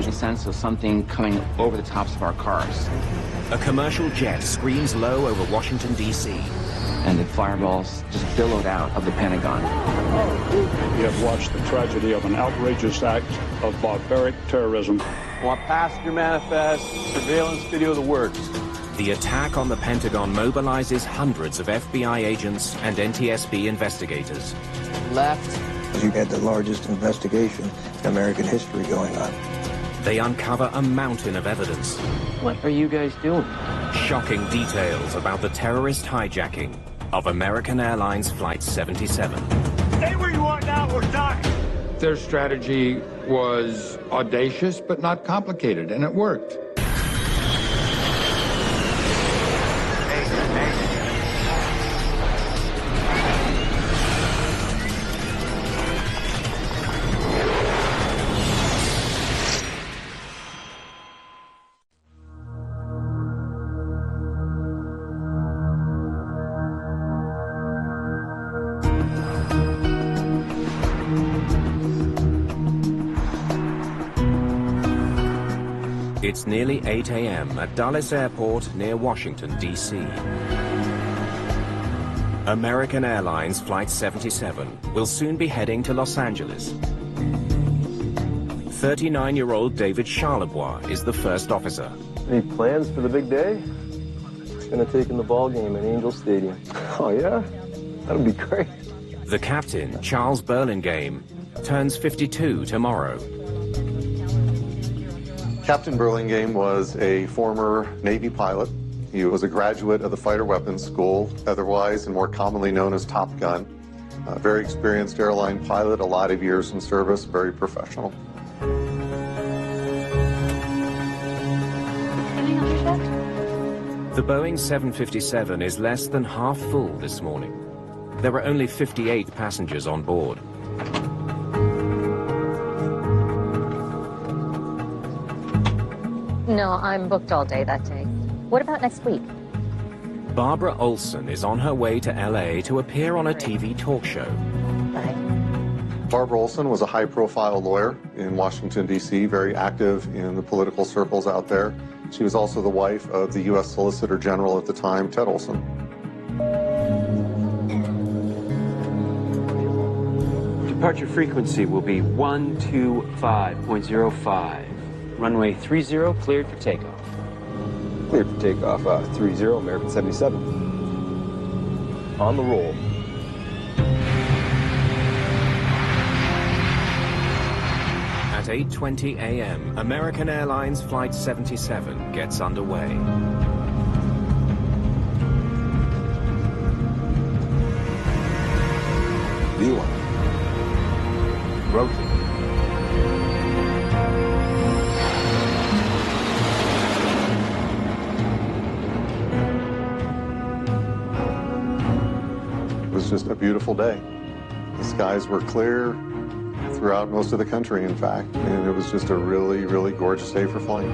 There's a sense of something coming over the tops of our cars. A commercial jet screams low over Washington, D.C. And the fireballs just billowed out of the Pentagon. We have watched the tragedy of an outrageous act of barbaric terrorism. I want passenger manifest, surveillance video, the works. The attack on the Pentagon mobilizes hundreds of FBI agents and NTSB investigators. Left. You had the largest investigation in American history going on. They uncover a mountain of evidence. What are you guys doing? Shocking details about the terrorist hijacking of American Airlines Flight 77. Stay where you are now or die. Their strategy was audacious but not complicated, and it worked. It's nearly 8 a.m. at Dulles Airport near Washington, D.C. American Airlines Flight 77 will soon be heading to Los Angeles. 39-year-old David Charlebois is the first officer. Any plans for the big day? It's going to take in the ball game at Angel Stadium. Oh, yeah? That'll be great. The captain, Charles Burlingame, turns 52 tomorrow. Captain Burlingame was a former Navy pilot. He was a graduate of the Fighter Weapons School, otherwise and more commonly known as Top Gun. A very experienced airline pilot, a lot of years in service, very professional. The Boeing 757 is less than half full this morning. There were only 58 passengers on board. No, I'm booked all day that day. What about next week? Barbara Olson is on her way to LA to appear on a TV talk show. Bye. Barbara Olson was a high-profile lawyer in Washington, D.C., very active in the political circles out there. She was also the wife of the U.S. Solicitor General at the time, Ted Olson. Departure frequency will be 125.05. Runway 30 cleared for takeoff. Cleared for takeoff, 30, American 77. On the roll. At 8:20 a.m., American Airlines Flight 77 gets underway. V1. Rotate. It was just a beautiful day. The skies were clear throughout most of the country, in fact, and it was just a really, really gorgeous day for flying.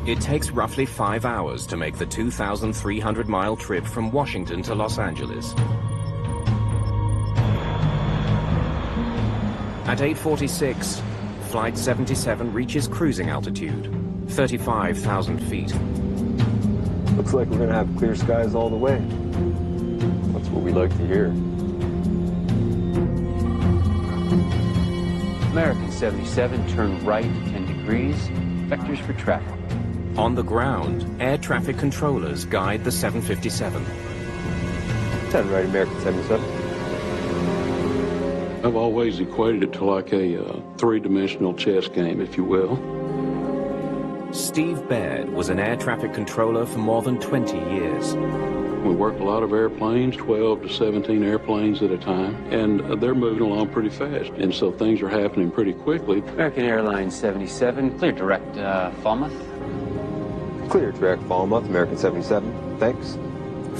It takes roughly 5 hours to make the 2,300-mile trip from Washington to Los Angeles. At 8:46, Flight 77 reaches cruising altitude, 35,000 feet. Looks like we're going to have clear skies all the way. That's what we like to hear. American 77, turn right 10 degrees. Vectors for traffic. On the ground, air traffic controllers guide the 757. 10 right, American 77. I've always equated it to like a three-dimensional chess game, if you will. Steve Baird was an air traffic controller for more than 20 years. We work a lot of airplanes, 12 to 17 airplanes at a time, and they're moving along pretty fast. And so things are happening pretty quickly. American Airlines 77, clear direct Falmouth. Clear direct Falmouth, American 77. Thanks.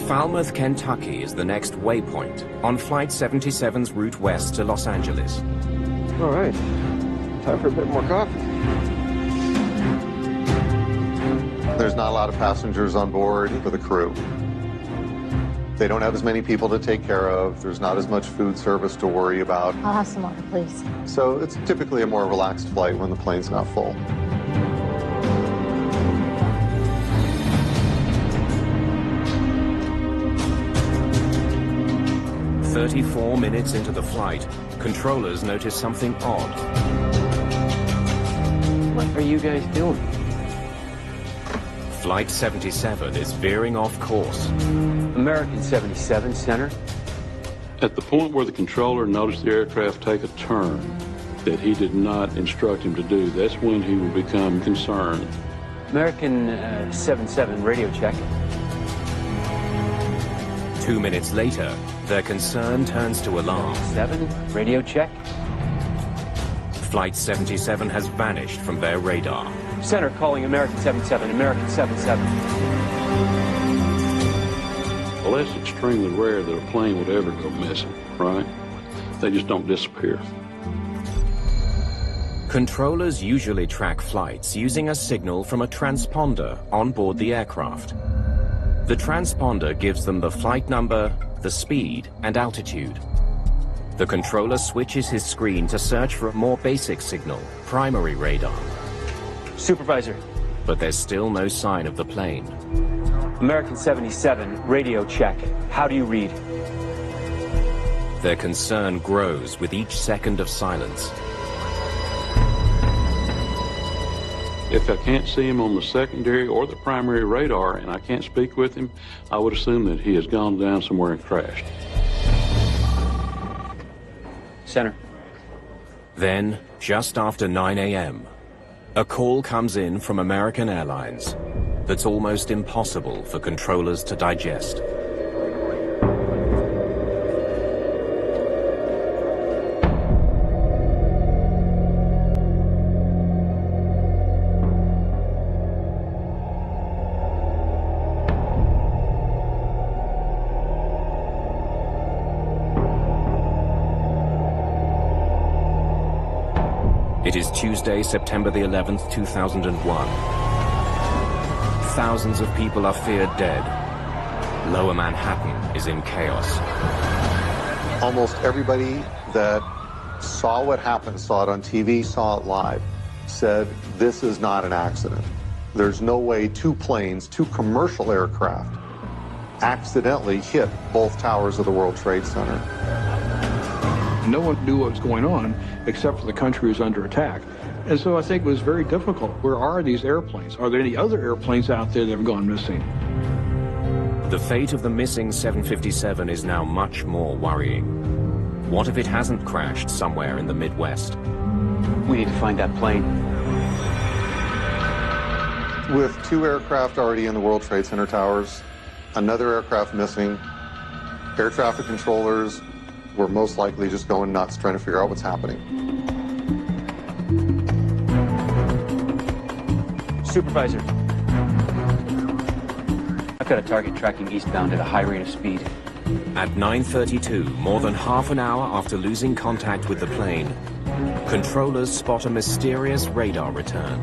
Falmouth, Kentucky is the next waypoint on Flight 77's route west to Los Angeles. All right. Time for a bit more coffee. There's not a lot of passengers on board for the crew. They don't have as many people to take care of. There's not as much food service to worry about. I'll have some water, please. So it's typically a more relaxed flight when the plane's not full. "34 minutes into the flight, controllers notice something odd. What are you guys doing? Flight 77 is veering off course. American 77, center. At the point where the controller noticed the aircraft take a turn that he did not instruct him to do, that's when he would become concerned. American 77, radio check. 2 minutes later, their concern turns to alarm. 7, radio check. Flight 77 has vanished from their radar. Center calling American 77, American 77. Well, that's extremely rare that a plane would ever go missing, right? They just don't disappear. Controllers usually track flights using a signal from a transponder on board the aircraft. The transponder gives them the flight number, the speed, and altitude. The controller switches his screen to search for a more basic signal, primary radar. Supervisor. But there's still no sign of the plane. American 77, radio check. How do you read? Their concern grows with each second of silence. If I can't see him on the secondary or the primary radar and I can't speak with him, I would assume that he has gone down somewhere and crashed. Center. Then, just after 9 a.m., a call comes in from American Airlines that's almost impossible for controllers to digest. It is Tuesday, September the 11th, 2001. Thousands of people are feared dead. Lower Manhattan is in chaos. Almost everybody that saw what happened, saw it on TV, saw it live, said this is not an accident. There's no way two planes, two commercial aircraft, accidentally hit both towers of the World Trade Center. No one knew what was going on except for the country was under attack. And so I think it was very difficult. Where are these airplanes? Are there any other airplanes out there that have gone missing? The fate of the missing 757 is now much more worrying. What if it hasn't crashed somewhere in the Midwest? We need to find that plane. With two aircraft already in the World Trade Center towers, another aircraft missing, air traffic controllers were most likely just going nuts trying to figure out what's happening. Supervisor. I've got a target tracking eastbound at a high rate of speed. At 9:32, more than half an hour after losing contact with the plane, controllers spot a mysterious radar return.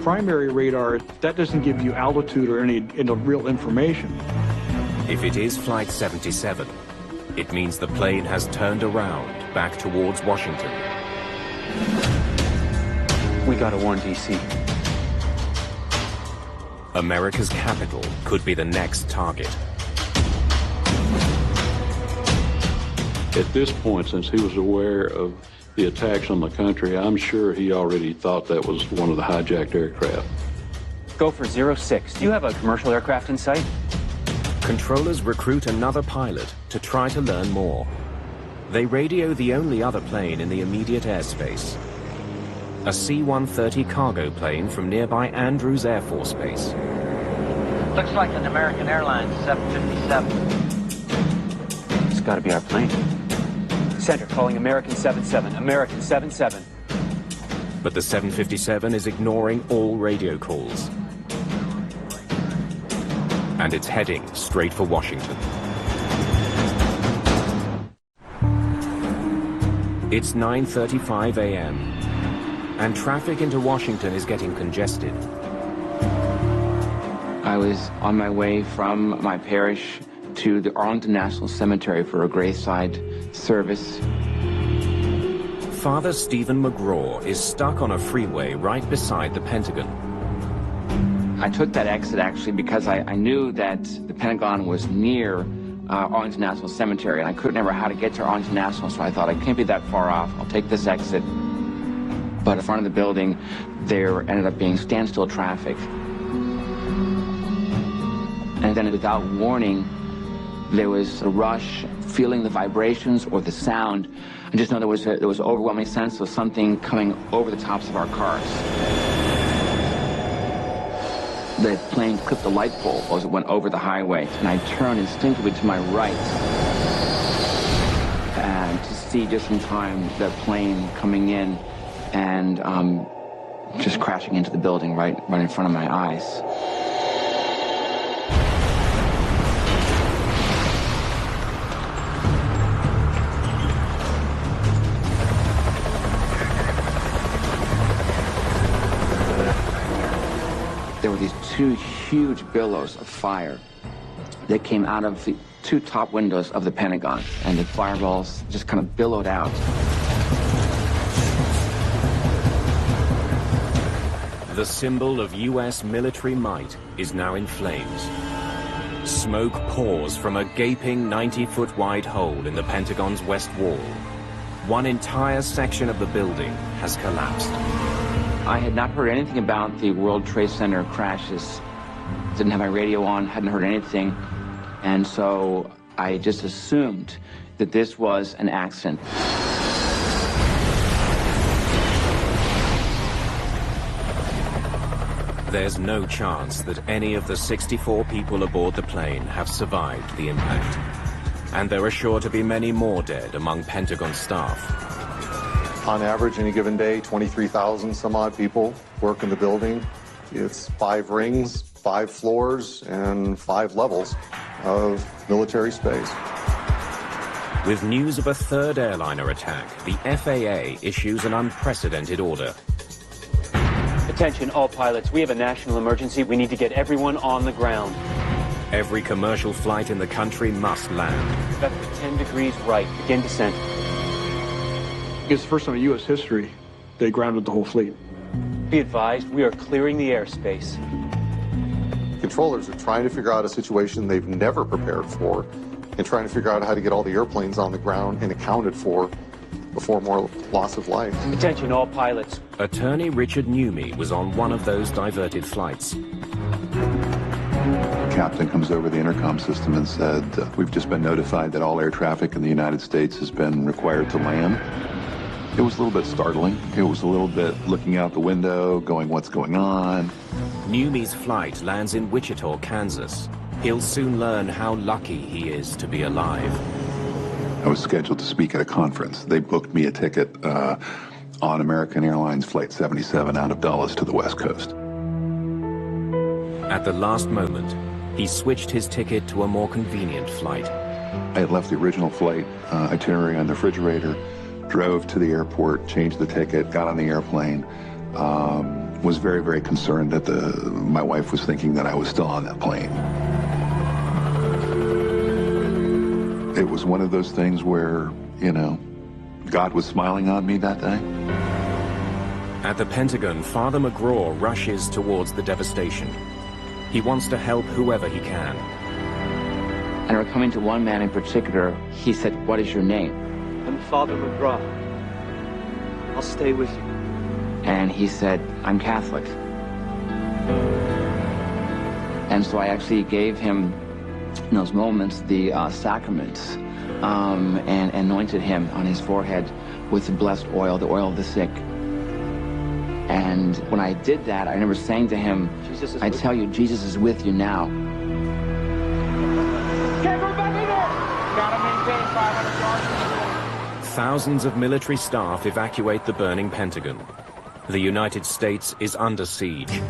Primary radar, that doesn't give you altitude or any real information. If it is Flight 77, it means the plane has turned around back towards Washington. We gotta warn DC. America's capital could be the next target. At this point, since he was aware of the attacks on the country, I'm sure he already thought that was one of the hijacked aircraft. Go for 06. Do you have a commercial aircraft in sight? Controllers recruit another pilot to try to learn more. They radio the only other plane in the immediate airspace, a C-130 cargo plane from nearby Andrews Air Force Base. Looks like an American Airlines 757. It's gotta be our plane. Center calling American 77, American 77. But the 757 is ignoring all radio calls. And it's heading straight for Washington. It's 9:35 a.m. and traffic into Washington is getting congested. I was on my way from my parish to the Arlington National Cemetery for a graveside service. Father Stephen McGraw is stuck on a freeway right beside the Pentagon. I took that exit actually because I knew that the Pentagon was near Arlington National Cemetery, and I couldn't remember how to get to Arlington National, so I thought I can't be that far off. I'll take this exit. But in front of the building, there ended up being standstill traffic. And then without warning, there was a rush, feeling the vibrations or the sound. I just know there was an overwhelming sense of something coming over the tops of our cars. The plane clipped the light pole as it went over the highway, and I turned instinctively to my right and to see just in time the plane coming in and just crashing into the building right in front of my eyes. There were these two huge billows of fire that came out of the two top windows of the Pentagon, and the fireballs just kind of billowed out. The symbol of U.S. military might is now in flames. Smoke pours from a gaping 90-foot wide hole in the Pentagon's west wall. One entire section of the building has collapsed. I had not heard anything about the World Trade Center crashes. Didn't have my radio on, hadn't heard anything. And so I just assumed that this was an accident. There's no chance that any of the 64 people aboard the plane have survived the impact. And there are sure to be many more dead among Pentagon staff. On average, any given day, 23,000 some odd people work in the building. It's 5 rings, 5 floors, and 5 levels of military space. With news of a third airliner attack, the FAA issues an unprecedented order. Attention, all pilots. We have a national emergency. We need to get everyone on the ground. Every commercial flight in the country must land. Vector 10 degrees right. Begin descent. It's the first time in U.S. history they grounded the whole fleet. Be advised, we are clearing the airspace. Controllers are trying to figure out a situation they've never prepared for and trying to figure out how to get all the airplanes on the ground and accounted for before more loss of life. Attention, all pilots. Attorney Richard Newmy was on one of those diverted flights. The captain comes over the intercom system and said, we've just been notified that all air traffic in the United States has been required to land. It was a little bit startling. It was a little bit looking out the window, going, what's going on? Newmy's flight lands in Wichita, Kansas. He'll soon learn how lucky he is to be alive. I was scheduled to speak at a conference. They booked me a ticket on American Airlines Flight 77 out of Dulles to the West Coast. At the last moment, he switched his ticket to a more convenient flight. I had left the original flight itinerary on the refrigerator, drove to the airport, changed the ticket, got on the airplane, was very, very concerned that my wife was thinking that I was still on that plane. It was one of those things where, you know, God was smiling on me that day. At the Pentagon, Father McGraw rushes towards the devastation. He wants to help whoever he can. And we're coming to one man in particular. He said, "What is your name?" I'm Father McGraw. I'll stay with you. And he said, "I'm Catholic." And so I actually gave him, in those moments, the sacraments, and anointed him on his forehead with the blessed oil, the oil of the sick. And when I did that, I remember saying to him, "I tell you, Jesus is with you now." Get everybody there! Gotta maintain 500 yards. Thousands of military staff evacuate the burning Pentagon. The United States is under siege.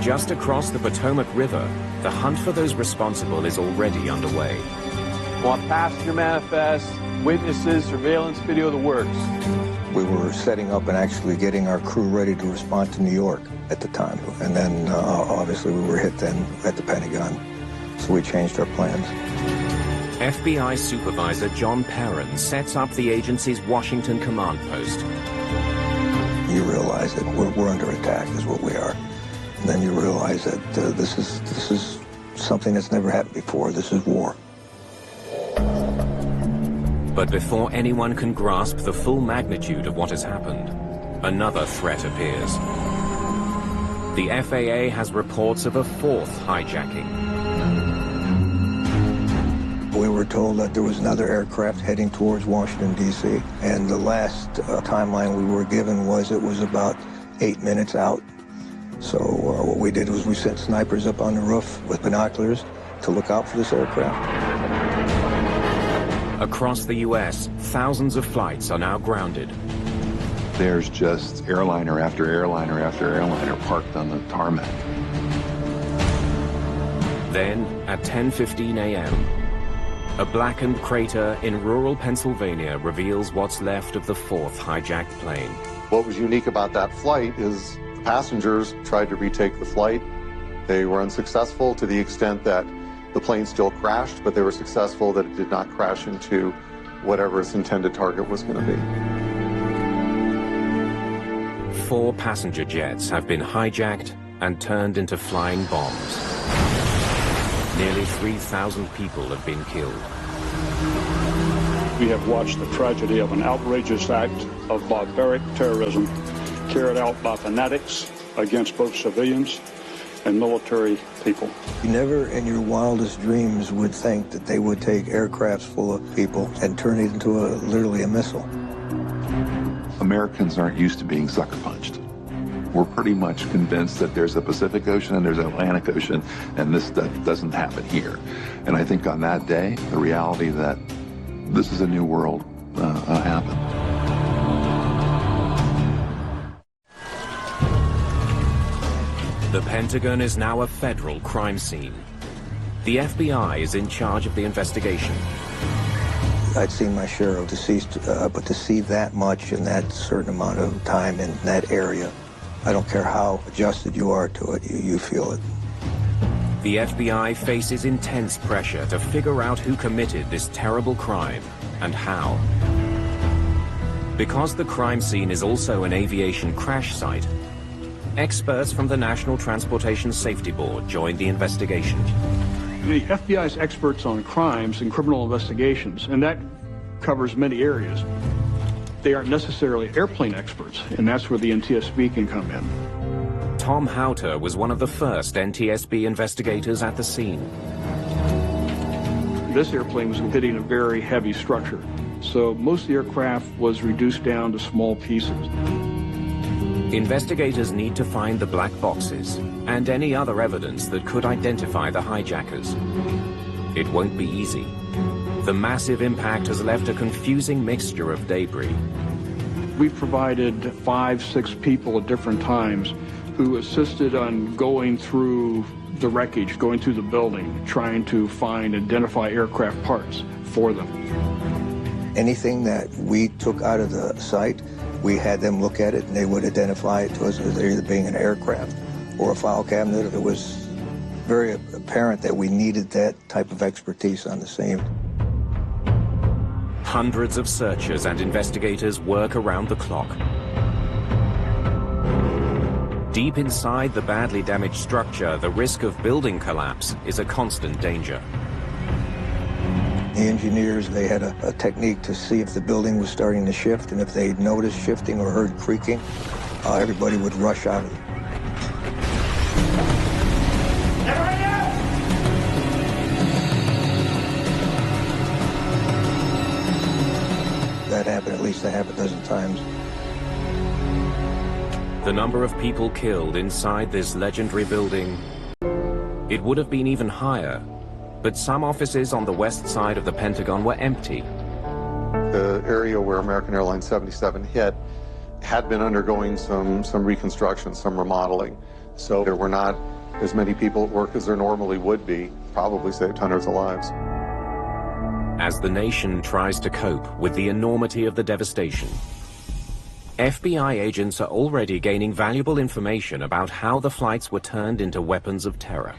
Just across the Potomac River, the hunt for those responsible is already underway. Want passenger manifests, witnesses, surveillance video, the works. We were setting up and actually getting our crew ready to respond to New York at the time. And then obviously we were hit then at the Pentagon, so we changed our plans. FBI Supervisor John Perrin sets up the agency's Washington command post. You realize that we're under attack is what we are. And then you realize that this is something that's never happened before. This is war. But before anyone can grasp the full magnitude of what has happened, another threat appears. The FAA has reports of a fourth hijacking. We were told that there was another aircraft heading towards Washington, D.C., and the last timeline we were given was it was about 8 minutes out. So what we did was we sent snipers up on the roof with binoculars to look out for this aircraft. Across the U.S., thousands of flights are now grounded. There's just airliner after airliner after airliner parked on the tarmac. Then, at 10:15 a.m., a blackened crater in rural Pennsylvania reveals what's left of the fourth hijacked plane. What was unique about that flight is the passengers tried to retake the flight. They were unsuccessful to the extent that the plane still crashed, but they were successful that it did not crash into whatever its intended target was going to be. 4 passenger jets have been hijacked and turned into flying bombs. Nearly 3,000 people have been killed. We have watched the tragedy of an outrageous act of barbaric terrorism carried out by fanatics against both civilians and military people. You never in your wildest dreams would think that they would take aircrafts full of people and turn it into literally a missile. Americans aren't used to being sucker punched. We're pretty much convinced that there's a Pacific Ocean and there's an Atlantic Ocean, and this doesn't happen here. And I think on that day, the reality that this is a new world happened. The Pentagon is now a federal crime scene. The FBI is in charge of the investigation. I'd seen my share of deceased, but to see that much in that certain amount of time in that area, I don't care how adjusted you are to it, you feel it. The FBI faces intense pressure to figure out who committed this terrible crime and how. Because the crime scene is also an aviation crash site, experts from the National Transportation Safety Board joined the investigation. The FBI's experts on crimes and criminal investigations, and that covers many areas. They aren't necessarily airplane experts, and that's where the NTSB can come in. Tom Houter was one of the first NTSB investigators at the scene. This airplane was hitting a very heavy structure, so most of the aircraft was reduced down to small pieces. Investigators need to find the black boxes and any other evidence that could identify the hijackers. It won't be easy. The massive impact has left a confusing mixture of debris. We provided 5, 6 people at different times who assisted on going through the wreckage, going through the building, trying to identify aircraft parts for them. Anything that we took out of the site, we had them look at it and they would identify it to us as either being an aircraft or a file cabinet. It was very apparent that we needed that type of expertise on the scene. Hundreds of searchers and investigators work around the clock. Deep inside the badly damaged structure, the risk of building collapse is a constant danger. The engineers, they had a technique to see if the building was starting to shift, and if they noticed shifting or heard creaking, everybody would rush out of it. That happened at least a half a dozen times. The number of people killed inside this legendary building, it would have been even higher, but some offices on the west side of the Pentagon were empty. The area where American Airlines 77 hit had been undergoing some reconstruction, some remodeling. So there were not as many people at work as there normally would be, probably saved hundreds of lives. As the nation tries to cope with the enormity of the devastation, FBI agents are already gaining valuable information about how the flights were turned into weapons of terror.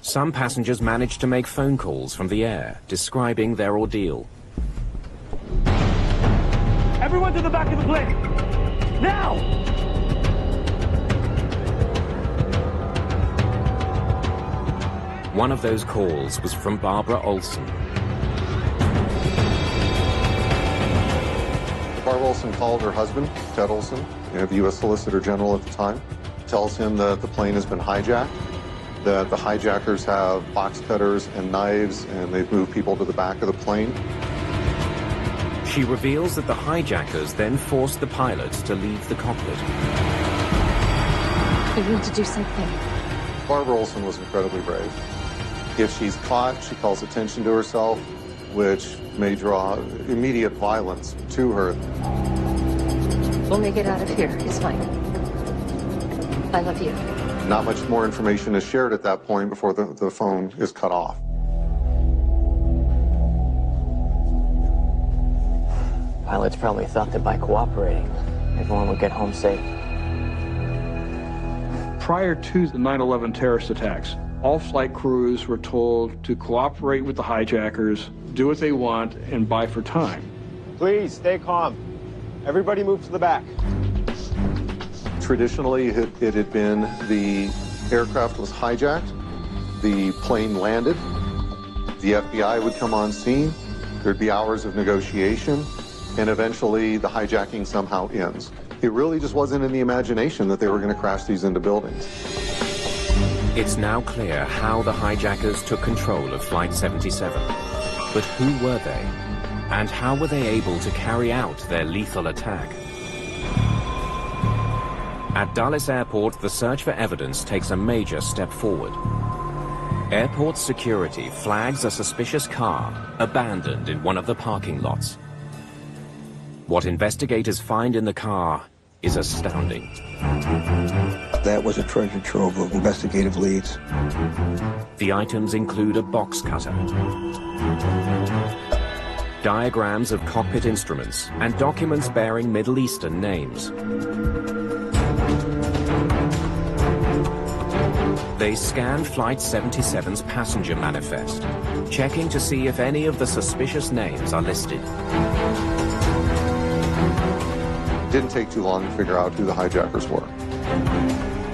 Some passengers managed to make phone calls from the air, describing their ordeal. Everyone to the back of the plane! Now! One of those calls was from Barbara Olson. Barbara Olson called her husband, Ted Olson, the U.S. Solicitor General at the time, tells him that the plane has been hijacked, that the hijackers have box cutters and knives, and they've moved people to the back of the plane. She reveals that the hijackers then forced the pilots to leave the cockpit. You need to do something. Barbara Olson was incredibly brave. If she's caught, she calls attention to herself, which may draw immediate violence to her. We'll make it out of here. It's fine. I love you. Not much more information is shared at that point before the phone is cut off. Pilots probably thought that by cooperating, everyone would get home safe. Prior to the 9/11 terrorist attacks, all flight crews were told to cooperate with the hijackers, do what they want, and buy for time. Please, stay calm. Everybody move to the back. Traditionally, it had been the aircraft was hijacked, the plane landed, the FBI would come on scene, there'd be hours of negotiation, and eventually the hijacking somehow ends. It really just wasn't in the imagination that they were going to crash these into buildings. It's now clear how the hijackers took control of Flight 77. But who were they? And how were they able to carry out their lethal attack? At Dulles Airport, the search for evidence takes a major step forward. Airport security flags a suspicious car abandoned in one of the parking lots. What investigators find in the car is astounding. That was a treasure trove of investigative leads. The items include a box cutter, diagrams of cockpit instruments, and documents bearing Middle Eastern names. They scan Flight 77's passenger manifest, checking to see if any of the suspicious names are listed. It didn't take too long to figure out who the hijackers were.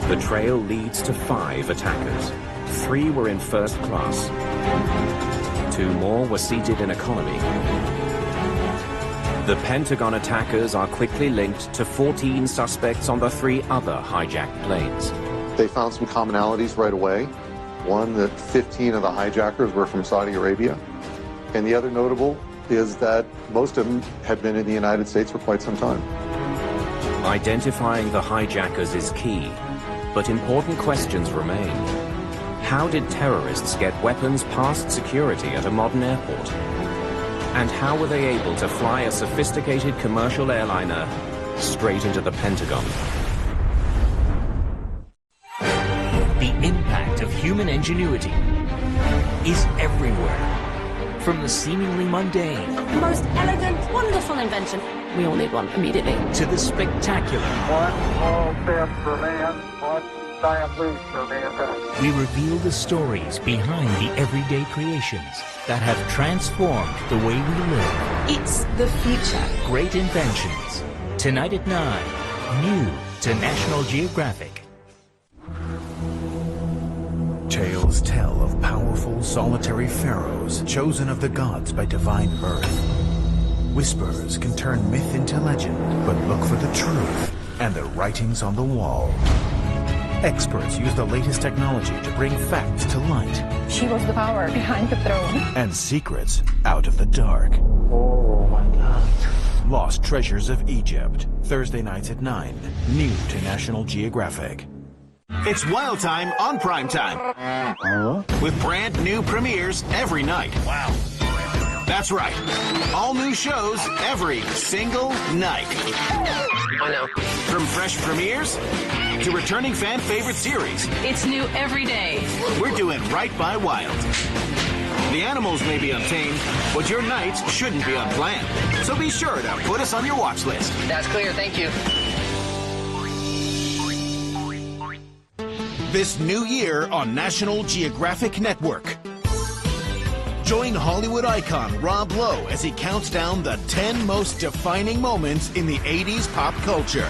The trail leads to 5 attackers. 3 were in first class. 2 more were seated in economy. The Pentagon attackers are quickly linked to 14 suspects on the 3 other hijacked planes. They found some commonalities right away. One, that 15 of the hijackers were from Saudi Arabia. And the other notable is that most of them had been in the United States for quite some time. Identifying the hijackers is key, but important questions remain. How did terrorists get weapons past security at a modern airport? And how were they able to fly a sophisticated commercial airliner straight into the Pentagon? The impact of human ingenuity is everywhere. From the seemingly mundane, the most elegant, wonderful invention. We all need one immediately. To the spectacular. One small step for man, one giant leap for mankind. We reveal the stories behind the everyday creations that have transformed the way we live. It's the future. Great inventions. Tonight at 9, new to National Geographic. Tales tell of powerful, solitary pharaohs chosen of the gods by divine birth. Whispers can turn myth into legend, but look for the truth and the writings on the wall. Experts use the latest technology to bring facts to light. She was the power behind the throne. And secrets out of the dark. Oh my God. Lost Treasures of Egypt. Thursday nights at 9. New to National Geographic. It's Wild Time on Prime Time. With brand new premieres every night. Wow. That's right. All new shows every single night. I know. From fresh premieres to returning fan favorite series. It's new every day. We're doing right by Wild. The animals may be untamed, but your nights shouldn't be unplanned. So be sure to put us on your watch list. That's clear, thank you. This new year on National Geographic Network. Join Hollywood icon Rob Lowe as he counts down the 10 most defining moments in the 80s pop culture.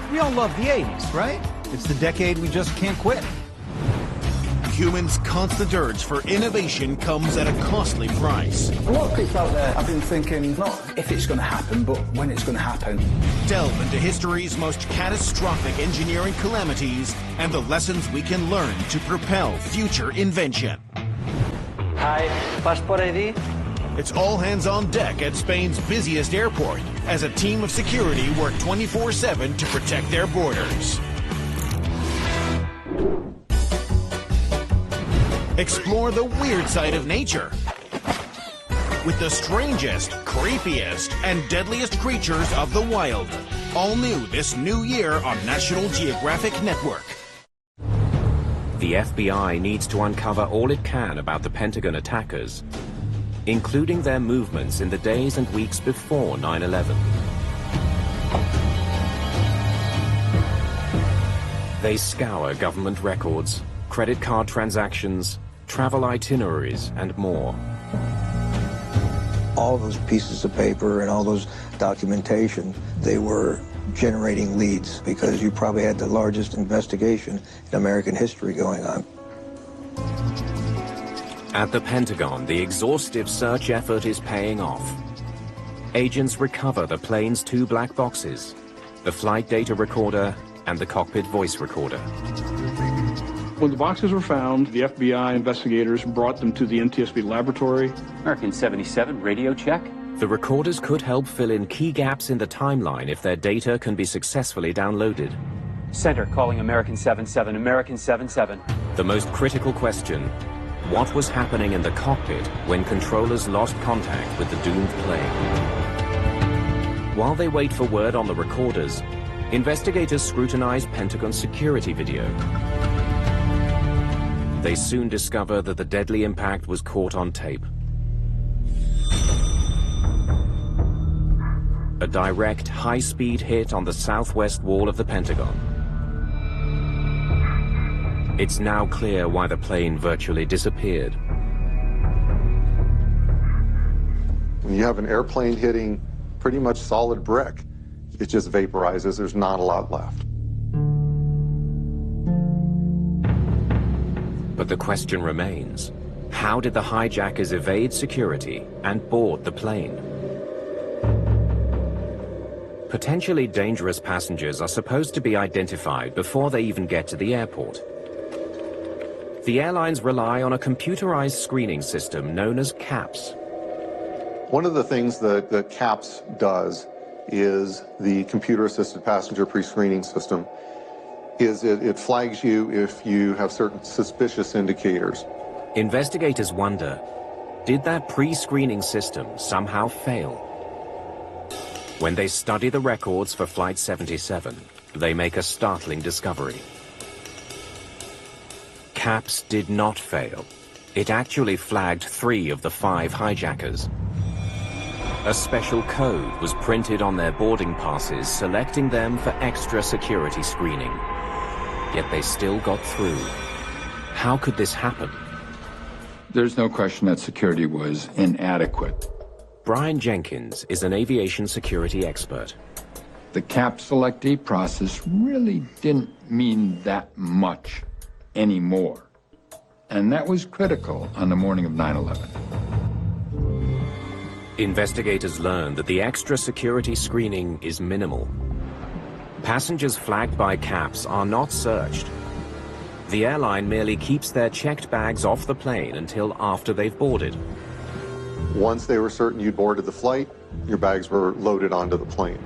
We all love the 80s, right? It's the decade we just can't quit. Humans' constant urge for innovation comes at a costly price. A lot of people out there have been thinking, not if it's going to happen, but when it's going to happen. Delve into history's most catastrophic engineering calamities and the lessons we can learn to propel future invention. Hi, passport ID? It's all hands on deck at Spain's busiest airport as a team of security work 24/7 to protect their borders. Explore the weird side of nature with the strangest, creepiest, and deadliest creatures of the wild. All new this new year on National Geographic Network. The FBI needs to uncover all it can about the Pentagon attackers, including their movements in the days and weeks before 9/11. They scour government records, credit card transactions, travel itineraries, and more. All those pieces of paper and all those documentation, they were generating leads because you probably had the largest investigation in American history going on. At the Pentagon, the exhaustive search effort is paying off. Agents recover the plane's 2 black boxes, the flight data recorder and the cockpit voice recorder. When the boxes were found, the FBI investigators brought them to the NTSB laboratory. American 77, radio check. The recorders could help fill in key gaps in the timeline if their data can be successfully downloaded. Center calling American 77, American 77. The most critical question: what was happening in the cockpit when controllers lost contact with the doomed plane? While they wait for word on the recorders, investigators scrutinize Pentagon security video. They soon discover that the deadly impact was caught on tape. A direct, high-speed hit on the southwest wall of the Pentagon. It's now clear why the plane virtually disappeared. When you have an airplane hitting pretty much solid brick, it just vaporizes. There's not a lot left. But the question remains, how did the hijackers evade security and board the plane? Potentially dangerous passengers are supposed to be identified before they even get to the airport. The airlines rely on a computerized screening system known as CAPS. One of the things that CAPS does is the computer-assisted passenger pre-screening system is it flags you if you have certain suspicious indicators. Investigators wonder, did that pre-screening system somehow fail? When they study the records for Flight 77, they make a startling discovery. CAPS did not fail. It actually flagged 3 of the 5 hijackers. A special code was printed on their boarding passes, selecting them for extra security screening. Yet they still got through. How could this happen? There's no question that security was inadequate. Brian Jenkins is an aviation security expert. The CAPS selectee process really didn't mean that much anymore. And that was critical on the morning of 9/11. Investigators learned that the extra security screening is minimal. Passengers flagged by CAPS are not searched. The airline merely keeps their checked bags off the plane until after they've boarded. Once they were certain you'd boarded the flight, your bags were loaded onto the plane.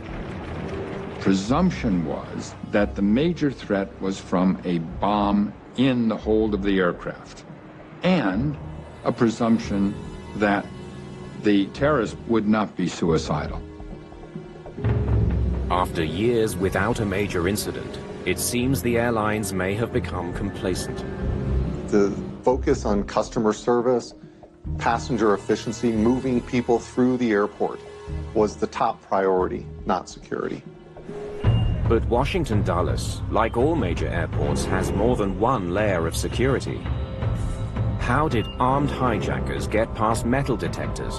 Presumption was that the major threat was from a bomb in the hold of the aircraft, and a presumption that the terrorist would not be suicidal. After years without a major incident, it seems the airlines may have become complacent. The focus on customer service Passenger efficiency, moving people through the airport, was the top priority, not security. But Washington Dulles, like all major airports, has more than one layer of security. How did armed hijackers get past metal detectors?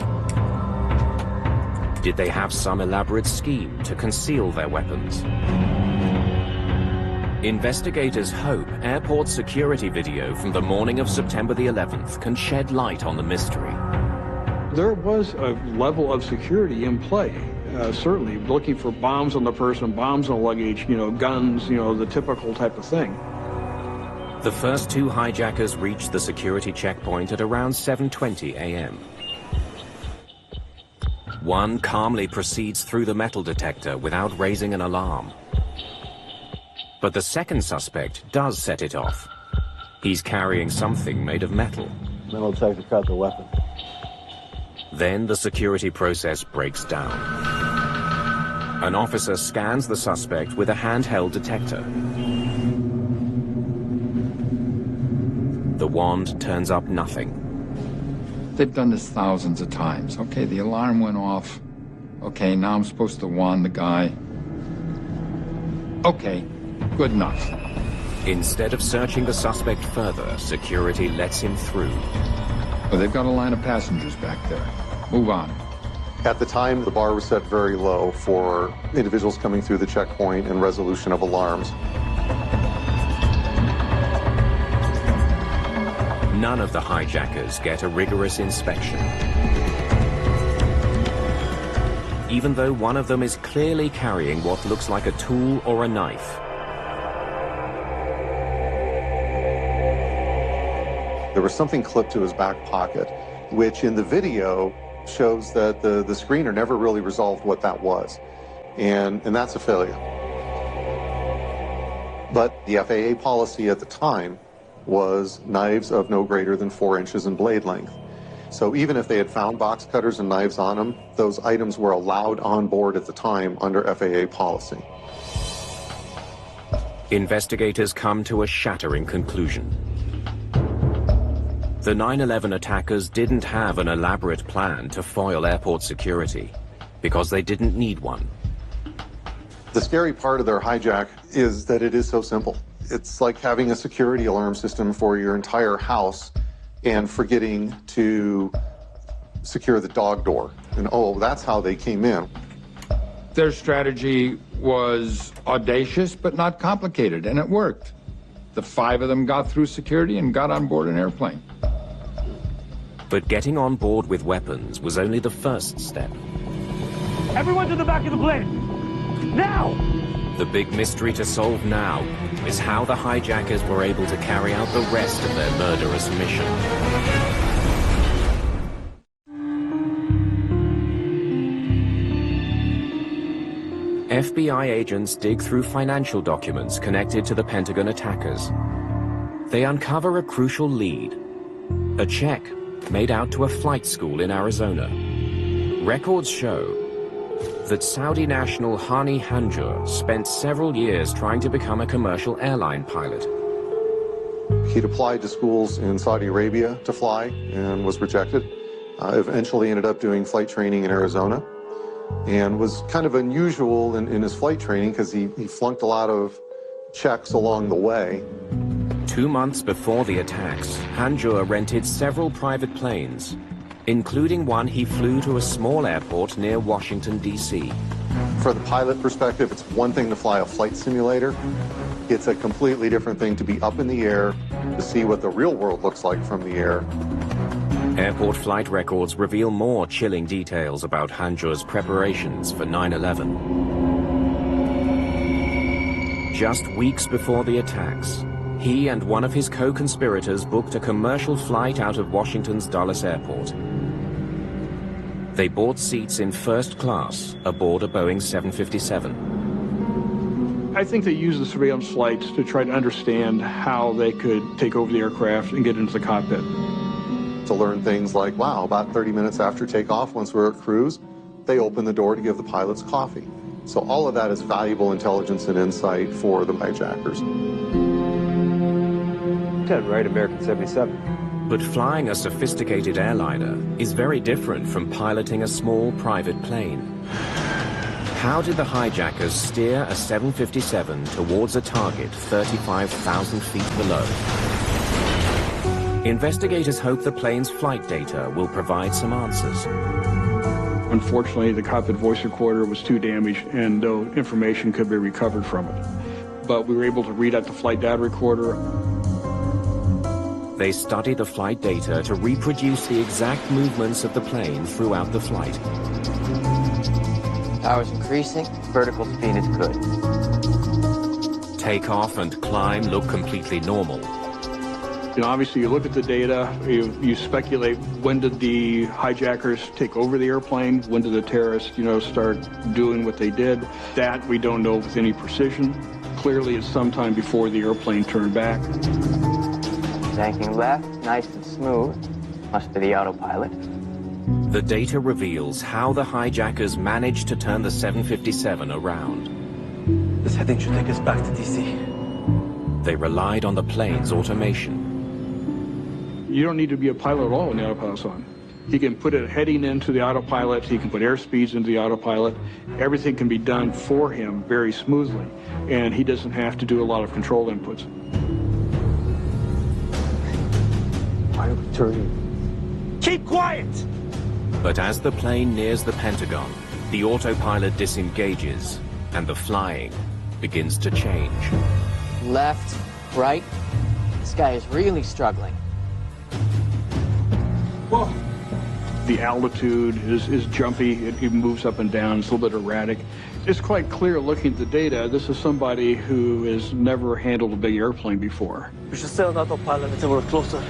Did they have some elaborate scheme to conceal their weapons? Investigators hope airport security video from the morning of September the 11th can shed light on the mystery. There was a level of security in play, certainly looking for bombs on the person, bombs on the luggage, guns, the typical type of thing. The first two hijackers reached the security checkpoint at around 7:20 a.m. One calmly proceeds through the metal detector without raising an alarm. But the second suspect does set it off. He's carrying something made of metal. Metal detector caught the weapon. Then the security process breaks down. An officer scans the suspect with a handheld detector. The wand turns up nothing. They've done this thousands of times. Okay, the alarm went off. Okay, now I'm supposed to wand the guy. Okay, good enough. Instead of searching the suspect further, security lets him through. Well, they've got a line of passengers back there. Move on. At the time, the bar was set very low for individuals coming through the checkpoint and resolution of alarms. None of the hijackers get a rigorous inspection. Even though one of them is clearly carrying what looks like a tool or a knife. There was something clipped to his back pocket, which in the video shows that the screener never really resolved what that was. And that's a failure. But the FAA policy at the time was knives of no greater than 4 inches in blade length. So even if they had found box cutters and knives on them, those items were allowed on board at the time under FAA policy. Investigators come to a shattering conclusion. The 9/11 attackers didn't have an elaborate plan to foil airport security because they didn't need one. The scary part of their hijack is that it is so simple. It's like having a security alarm system for your entire house and forgetting to secure the dog door. And oh, that's how they came in. Their strategy was audacious but not complicated, and it worked. The 5 of them got through security and got on board an airplane. But getting on board with weapons was only the first step. Everyone to the back of the plane! Now! The big mystery to solve now is how the hijackers were able to carry out the rest of their murderous mission. FBI agents dig through financial documents connected to the Pentagon attackers. They uncover a crucial lead, a check made out to a flight school in Arizona. Records show that Saudi national Hani Hanjour spent several years trying to become a commercial airline pilot. He'd applied to schools in Saudi Arabia to fly and was rejected. Eventually ended up doing flight training in Arizona and was kind of unusual in his flight training because he flunked a lot of checks along the way. 2 months before the attacks, Hanjour rented several private planes, including one he flew to a small airport near Washington, D.C. For the pilot perspective, it's one thing to fly a flight simulator. It's a completely different thing to be up in the air, to see what the real world looks like from the air. Airport flight records reveal more chilling details about Hanjour's preparations for 9/11. Just weeks before the attacks, he and one of his co-conspirators booked a commercial flight out of Washington's Dulles Airport. They bought seats in first class aboard a Boeing 757. I think they used the surveillance flights to try to understand how they could take over the aircraft and get into the cockpit. To learn things like, wow, about 30 minutes after takeoff, once we're at cruise, they open the door to give the pilots coffee. So all of that is valuable intelligence and insight for the hijackers. Ted, right? American 77. But flying a sophisticated airliner is very different from piloting a small private plane. How did the hijackers steer a 757 towards a target 35,000 feet below? Investigators hope the plane's flight data will provide some answers. Unfortunately, the cockpit voice recorder was too damaged and no information could be recovered from it. But we were able to read out the flight data recorder. They study the flight data to reproduce the exact movements of the plane throughout the flight. Power's increasing, vertical speed is good. Takeoff and climb look completely normal. You know, obviously, you look at the data, you speculate when did the hijackers take over the airplane, when did the terrorists, start doing what they did. That we don't know with any precision. Clearly, it's sometime before the airplane turned back. Banking left, nice and smooth. Must be the autopilot. The data reveals how the hijackers managed to turn the 757 around. This heading should take us back to DC. They relied on the plane's automation. You don't need to be a pilot at all when the autopilot's on. He can put a heading into the autopilot, he can put airspeeds into the autopilot. Everything can be done for him very smoothly, and he doesn't have to do a lot of control inputs. Keep quiet! But as the plane nears the Pentagon, the autopilot disengages, and the flying begins to change. Left, right. This guy is really struggling. Whoa. The altitude is jumpy, it moves up and down, it's a little bit erratic. It's quite clear looking at the data, this is somebody who has never handled a big airplane before. We should stay on autopilot until we're closer.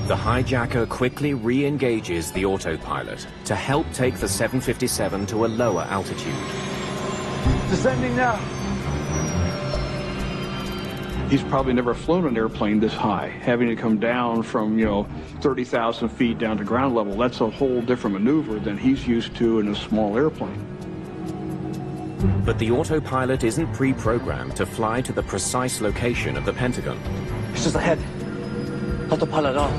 The hijacker quickly re-engages the autopilot to help take the 757 to a lower altitude. Descending now. He's probably never flown an airplane this high, having to come down from, 30,000 feet down to ground level. That's a whole different maneuver than he's used to in a small airplane. But the autopilot isn't pre-programmed to fly to the precise location of the Pentagon. It's just ahead. Autopilot off.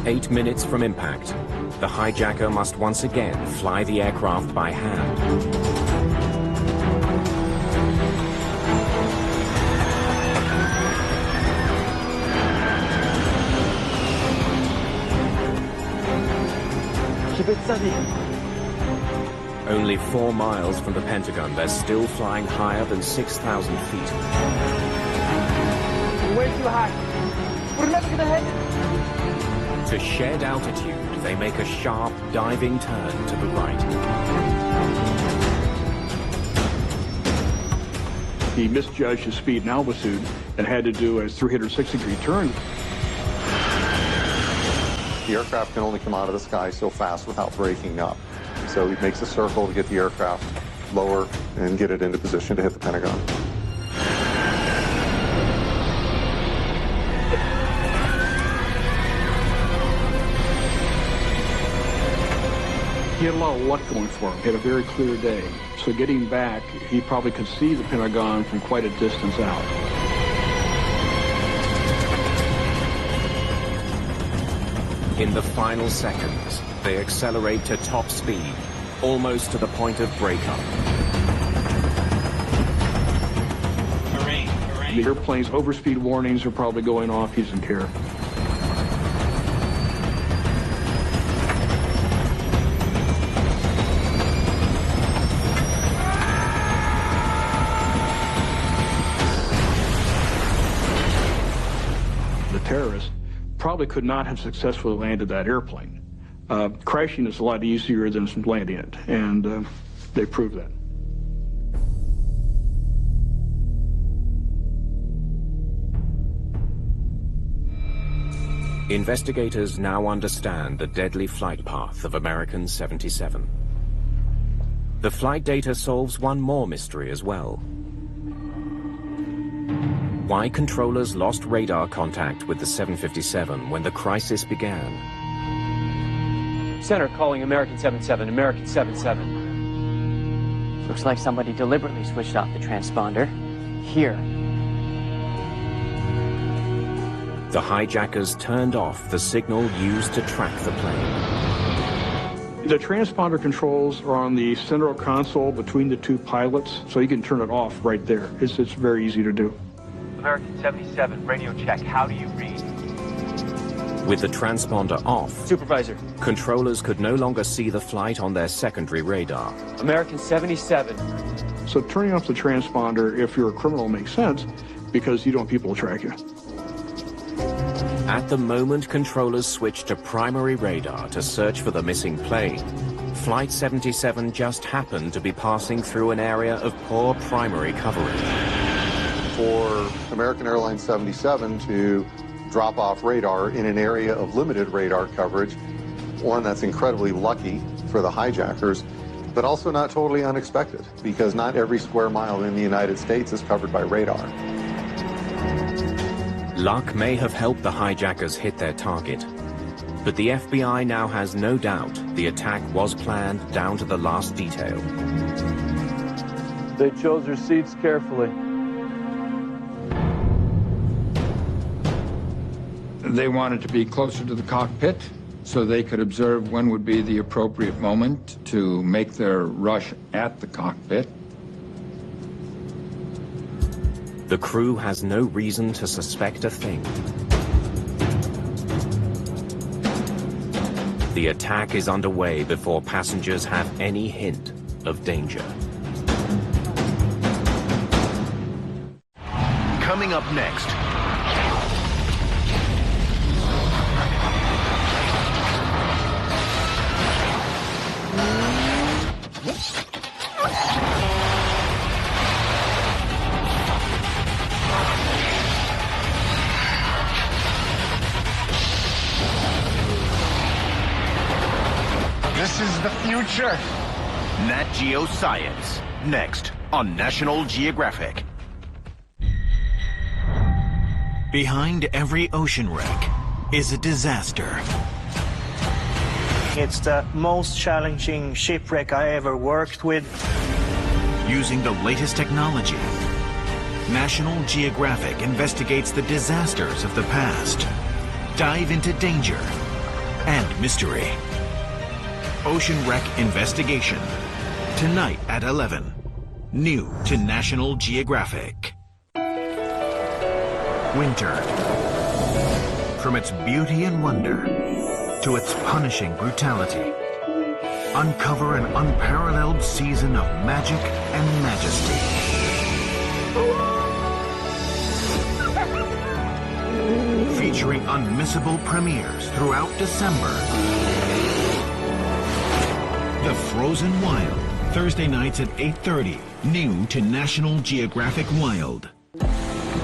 8 minutes from impact, the hijacker must once again fly the aircraft by hand. Keep it steady. Only 4 miles from the Pentagon, they're still flying higher than 6,000 feet. We're way too high. We're never gonna hit. To shed altitude, they make a sharp diving turn to the right. He misjudged his speed and altitude and had to do a 360-degree turn. The aircraft can only come out of the sky so fast without breaking up. So he makes a circle to get the aircraft lower and get it into position to hit the Pentagon. He had a lot of luck going for him. He had a very clear day. So getting back, he probably could see the Pentagon from quite a distance out. In the final seconds, they accelerate to top speed, almost to the point of breakup. The airplane's overspeed warnings are probably going off. He doesn't care. Terrorists probably could not have successfully landed that airplane. Crashing is a lot easier than landing it, and they proved that. Investigators now understand the deadly flight path of American 77. The flight data solves one more mystery as well. Why controllers lost radar contact with the 757 when the crisis began. Center calling American 77, American 77. Looks like somebody deliberately switched off the transponder. Here. The hijackers turned off the signal used to track the plane. The transponder controls are on the central console between the two pilots, so you can turn it off right there. It's very easy to do. American 77, radio check. How do you read? With the transponder off, Supervisor. controllers could no longer see the flight on their secondary radar. American 77. So turning off the transponder, if you're a criminal, makes sense because you don't want people to track you. At the moment controllers switched to primary radar to search for the missing plane, Flight 77 just happened to be passing through an area of poor primary coverage. For American Airlines 77 to drop off radar in an area of limited radar coverage, one that's incredibly lucky for the hijackers, but also not totally unexpected, because not every square mile in the United States is covered by radar. Luck may have helped the hijackers hit their target, but the FBI now has no doubt the attack was planned down to the last detail. They chose their seats carefully. They wanted to be closer to the cockpit so they could observe when would be the appropriate moment to make their rush at the cockpit. The crew has no reason to suspect a thing. The attack is underway before passengers have any hint of danger. Coming up next. This is the future. Nat Geo Science, next on National Geographic. Behind every ocean wreck is a disaster. It's the most challenging shipwreck I ever worked with. Using the latest technology, National Geographic investigates the disasters of the past. Dive into danger and mystery. Ocean Wreck Investigation. Tonight at 11. New to National Geographic. Winter. From its beauty and wonder to its punishing brutality. Uncover an unparalleled season of magic and majesty. Featuring unmissable premieres throughout December. The Frozen Wild, Thursday nights at 8:30, new to National Geographic Wild.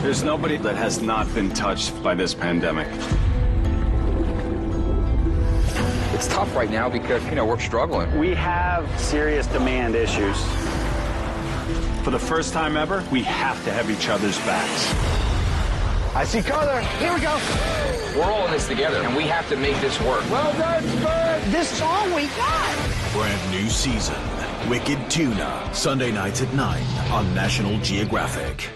There's nobody that has not been touched by this pandemic. It's tough right now because, we're struggling. We have serious demand issues. For the first time ever, we have to have each other's backs. I see color. Here we go. We're all in this together, and we have to make this work. Well done, Spurs. This is all we got. Brand new season, Wicked Tuna, Sunday nights at 9 on National Geographic.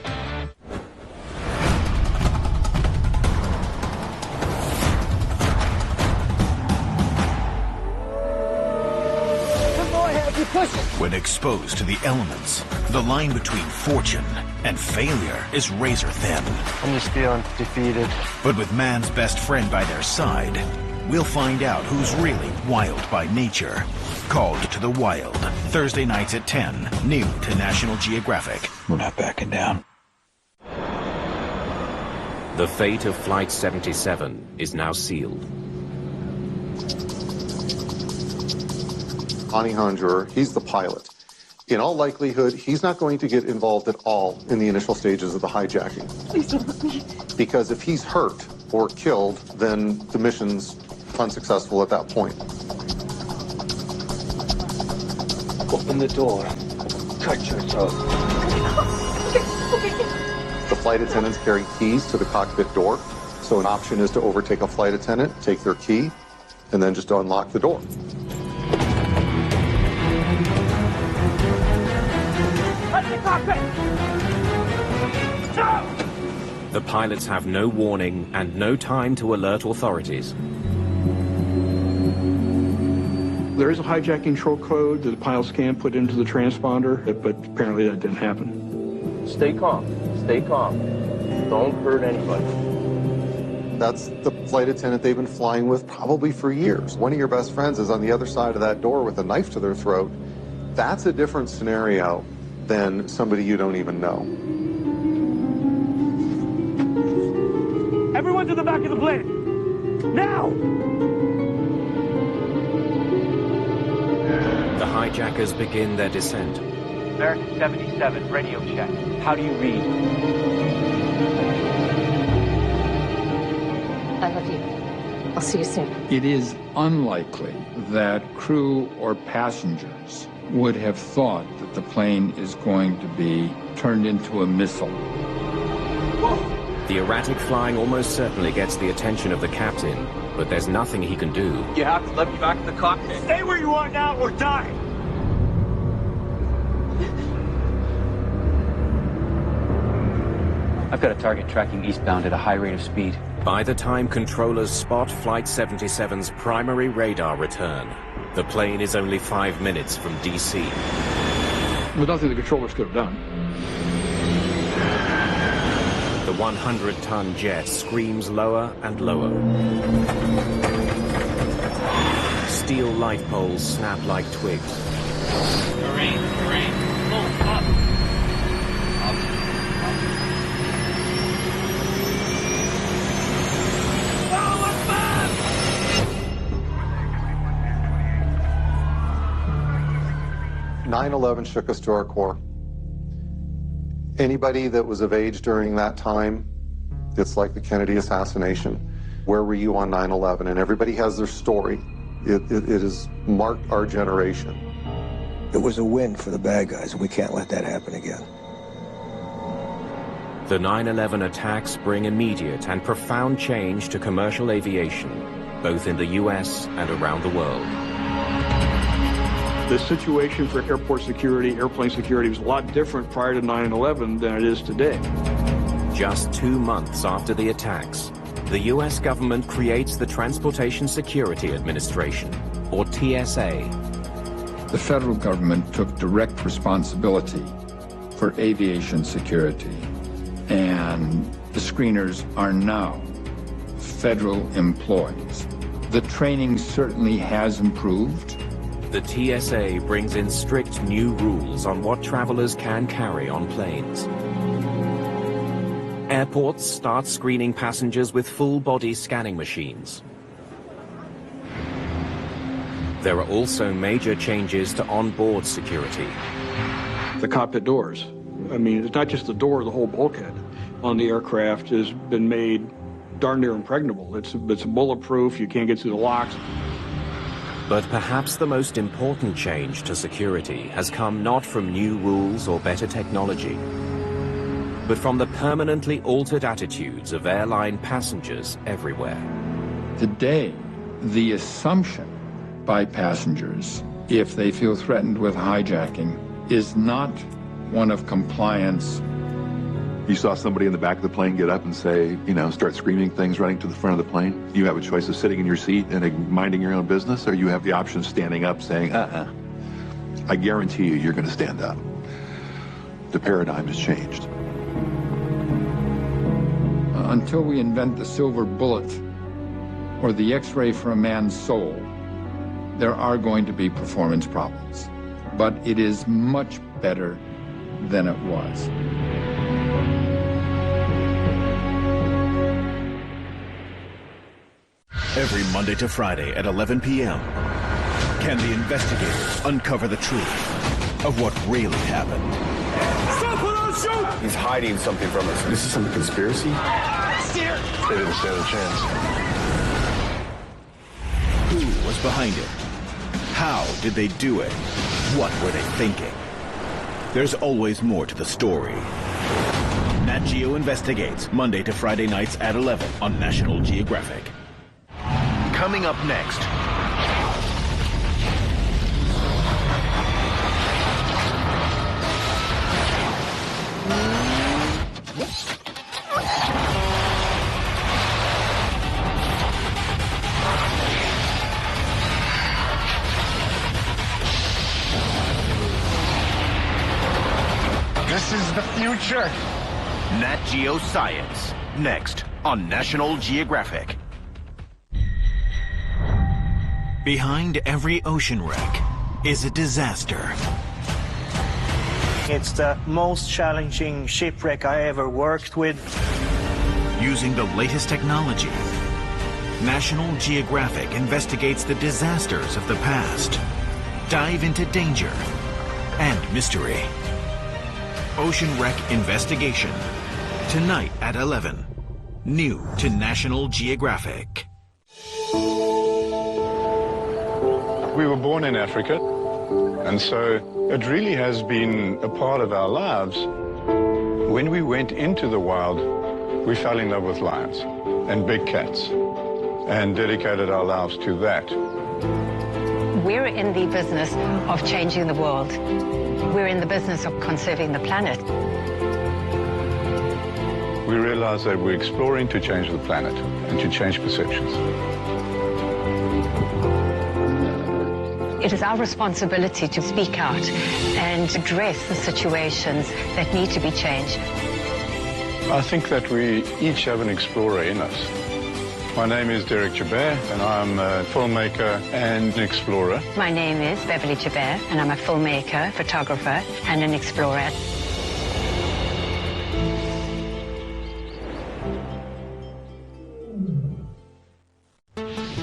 When exposed to the elements, the line between fortune and failure is razor thin. I'm just feeling defeated. But with man's best friend by their side, we'll find out who's really wild by nature. Called to the Wild, Thursday nights at 10, new to National Geographic. We're not backing down. The fate of Flight 77 is now sealed. Ani Hanjour, he's the pilot. In all likelihood, he's not going to get involved at all in the initial stages of the hijacking. Please don't let me. Because if he's hurt or killed, then the mission's unsuccessful at that point. Open the door. Cut yourself. The flight attendants carry keys to the cockpit door, so an option is to overtake a flight attendant, take their key, and then just unlock the door. Cut the cockpit! Go! The pilots have no warning and no time to alert authorities. There is a hijacking control code that the pilots can put into the transponder, but apparently that didn't happen. Stay calm. Stay calm. Don't hurt anybody. That's the flight attendant they've been flying with probably for years. One of your best friends is on the other side of that door with a knife to their throat. That's a different scenario than somebody you don't even know. Everyone to the back of the plane! Now! The hijackers begin their descent. American 77, radio check. How do you read? I love you. I'll see you soon. It is unlikely that crew or passengers would have thought that the plane is going to be turned into a missile. The erratic flying almost certainly gets the attention of the captain, but there's nothing he can do. You have to let me back in the cockpit. Stay where you are now or die! I've got a target tracking eastbound at a high rate of speed. By the time controllers spot Flight 77's primary radar return, the plane is only 5 minutes from DC. But nothing the controllers could have done. The 100-ton jet screams lower and lower. Steel light poles snap like twigs. Terrain, move up! Up. 9/11 shook us to our core. Anybody that was of age during that time, it's like the Kennedy assassination. Where were you on 9/11? And everybody has their story. It has marked our generation. It was a win for the bad guys, and we can't let that happen again. The 9/11 attacks bring immediate and profound change to commercial aviation, both in the US and around the world. The situation for airport security, airplane security was a lot different prior to 9/11 than it is today. Just 2 months after the attacks, the US government creates the Transportation Security Administration, or TSA. The federal government took direct responsibility for aviation security, and the screeners are now federal employees. The training certainly has improved. The TSA brings in strict new rules on what travelers can carry on planes. Airports start screening passengers with full-body scanning machines. There are also major changes to onboard security. The cockpit doors. I mean, it's not just the door, the whole bulkhead on the aircraft has been made darn near impregnable. It's bulletproof, you can't get through the locks. But perhaps the most important change to security has come not from new rules or better technology, but from the permanently altered attitudes of airline passengers everywhere. Today, the assumption by passengers, if they feel threatened with hijacking, is not one of compliance. You saw somebody in the back of the plane get up and say, start screaming things running to the front of the plane. You have a choice of sitting in your seat and minding your own business, or you have the option of standing up saying, I guarantee you're going to stand up. The paradigm has changed. Until we invent the silver bullet or the X-ray for a man's soul, there are going to be performance problems. But it is much better than it was. Every Monday to Friday at 11 p.m., can the investigators uncover the truth of what really happened? Stop or I'll shoot! He's hiding something from us. This is some conspiracy? Steer! They didn't stand a chance. Who was behind it? How did they do it? What were they thinking? There's always more to the story. Nat Geo Investigates, Monday to Friday nights at 11 on National Geographic. Coming up next. future. Nat Geo Science, next on National Geographic. Behind every ocean wreck is a disaster. It's the most challenging shipwreck I ever worked with. Using the latest technology, National Geographic investigates the disasters of the past. Dive into danger and mystery. Ocean Wreck Investigation. Tonight at 11. New to National Geographic. We were born in Africa, and so it really has been a part of our lives. When we went into the wild, we fell in love with lions and big cats and dedicated our lives to that. We're in the business of changing the world. We're in the business of conserving the planet. We realized that we're exploring to change the planet and to change perceptions. It is our responsibility to speak out and address the situations that need to be changed. I think that we each have an explorer in us. My name is Derek Jabert, and I'm a filmmaker and an explorer. My name is Beverly Jabert, and I'm a filmmaker, photographer, and an explorer.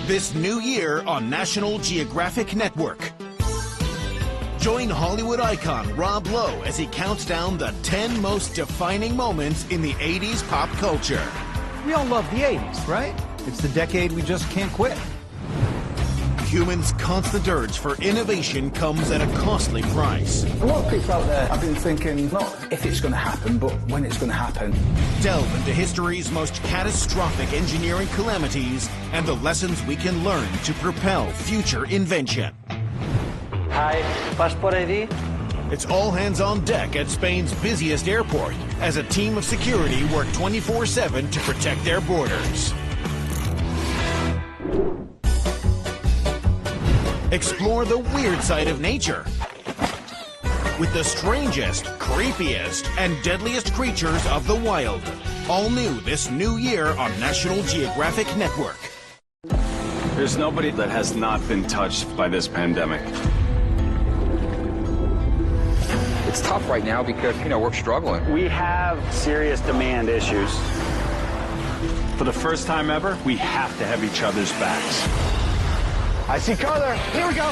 This new year on National Geographic Network. Join Hollywood icon Rob Lowe as he counts down the 10 most defining moments in the 80s pop culture. We all love the 80s, right? It's the decade we just can't quit. Humans' constant urge for innovation comes at a costly price. A lot of people out there have been thinking, not if it's going to happen, but when it's going to happen. Delve into history's most catastrophic engineering calamities and the lessons we can learn to propel future invention. Hi, passport ID? It's all hands on deck at Spain's busiest airport as a team of security work 24/7 to protect their borders. Explore the weird side of nature with the strangest, creepiest, and deadliest creatures of the wild. All new this new year on National Geographic Network. There's nobody that has not been touched by this pandemic. It's tough right now because, we're struggling. We have serious demand issues. For the first time ever, we have to have each other's backs. I see color. Here we go.